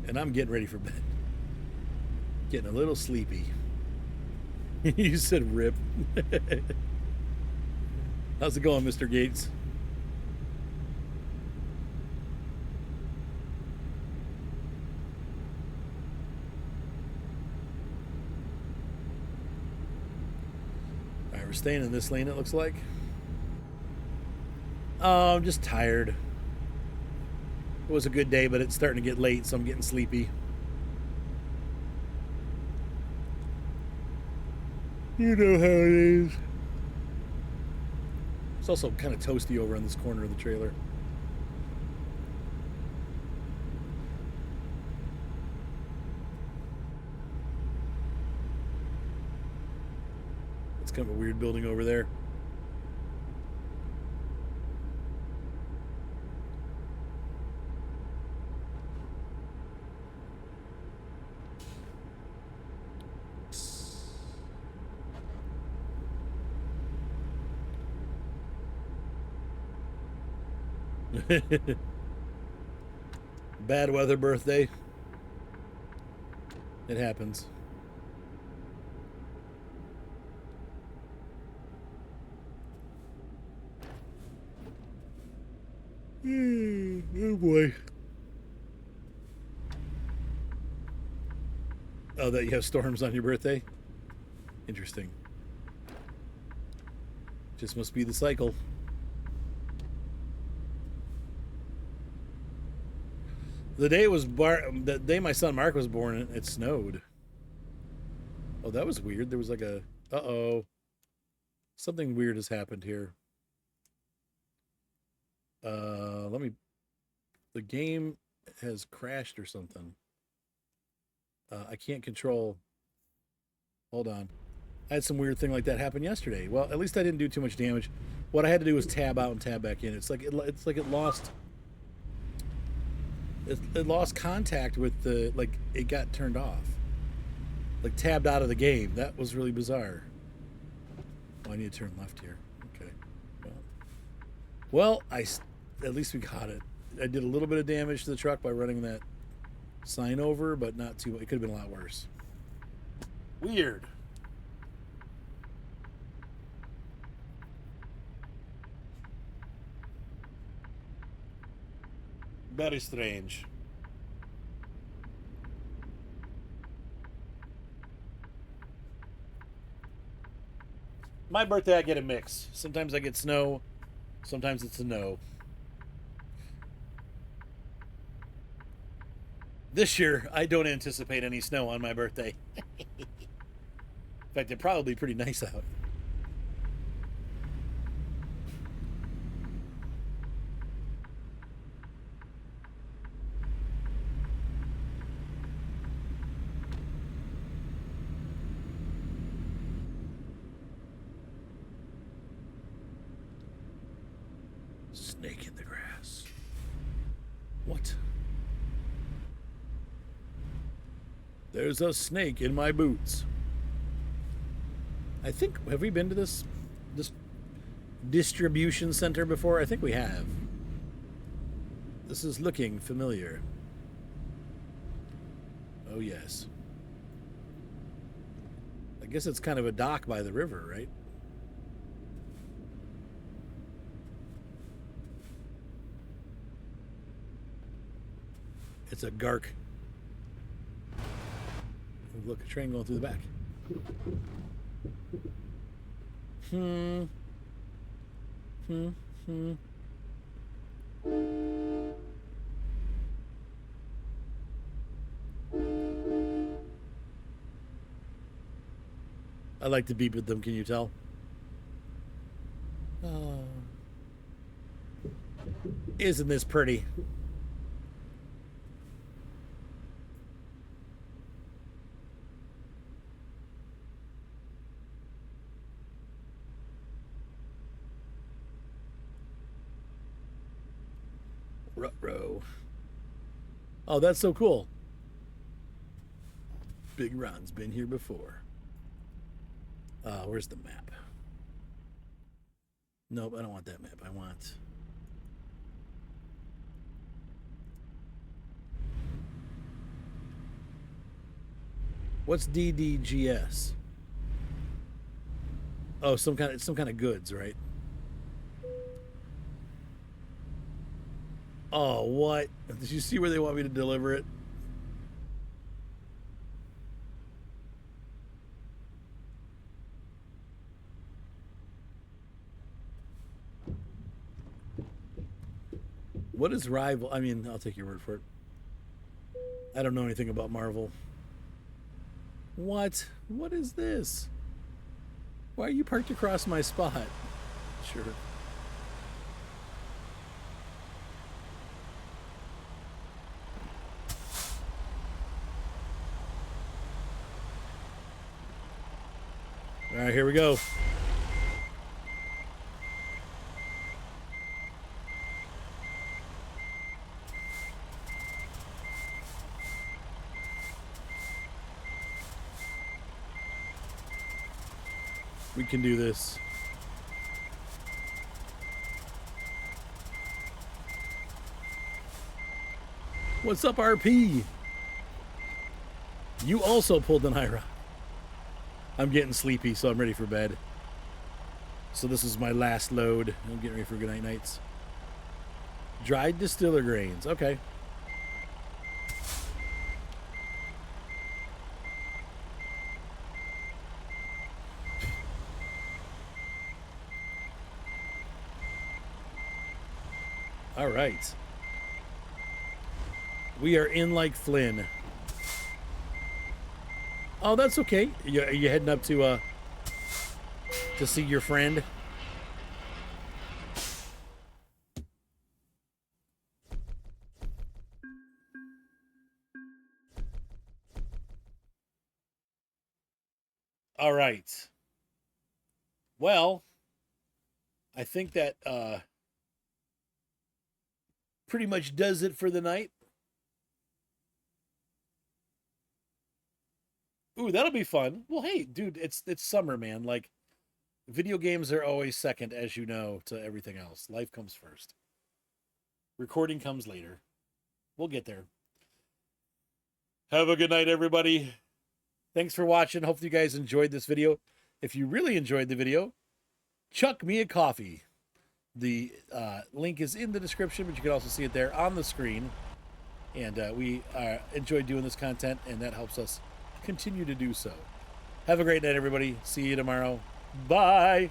And I'm getting ready for bed. Getting a little sleepy. You said rip. How's it going, Mr. Gates? All right, we're staying in this lane, it looks like. Oh, I'm just tired. It was a good day, but it's starting to get late, so I'm getting sleepy. You know how it is. It's also kind of toasty over on this corner of the trailer. It's kind of a weird building over there. Bad weather birthday. It happens. Oh boy. Oh, that you have storms on your birthday? Interesting. Just must be the cycle. The day my son Mark was born, it snowed. Oh, that was weird. There was like a uh-oh. Something weird has happened here. The game has crashed or something. I can't control. Hold on. I had some weird thing like that happen yesterday. Well, at least I didn't do too much damage. What I had to do was tab out and tab back in. It's like it lost It lost contact with the, like, it got turned off, like tabbed out of the game. That was really bizarre. Oh, I need to turn left here. Okay. Well, at least we got it. I did a little bit of damage to the truck by running that sign over, but not too. It could have been a lot worse. Weird. Very strange. My birthday, I get a mix. Sometimes I get snow. Sometimes it's a no. This year, I don't anticipate any snow on my birthday. In fact, it'd probably be pretty nice out. Snake in the grass. What? There's a snake in my boots. I think, have we been to this distribution center before? I think we have. This is looking familiar. Oh yes. I guess it's kind of a dock by the river, right? It's a gark. Look, a train going through the back. Hmm. Hmm. Hmm. I like to beep with them, can you tell? Oh. Isn't this pretty? Ruh-roh. Oh, that's so cool. Big Ron's been here before. Where's the map? Nope, I don't want that map. I want... What's DDGS? Oh, some kind of goods, right? Oh, what? Did you see where they want me to deliver it? What is rival? I mean, I'll take your word for it. I don't know anything about Marvel. What? What is this? Why are you parked across my spot? Sure. All right, here we go. We can do this. What's up, RP? You also pulled an IRA. I'm getting sleepy, so I'm ready for bed. So this is my last load. I'm getting ready for good night nights. Dried distiller grains. Okay. All right. We are in like Flynn. Oh, that's okay. Are you heading up to see your friend? All right. Well, I think that pretty much does it for the night. Ooh, that'll be fun. Well, hey, dude, it's summer, man. Like, video games are always second, as you know, to everything else. Life comes first. Recording comes later. We'll get there. Have a good night, everybody. Thanks for watching. Hopefully you guys enjoyed this video. If you really enjoyed the video, chuck me a coffee. The link is in the description, but you can also see it there on the screen. And we enjoy doing this content, and that helps us continue to do so. Have a great night, everybody. See you tomorrow. Bye.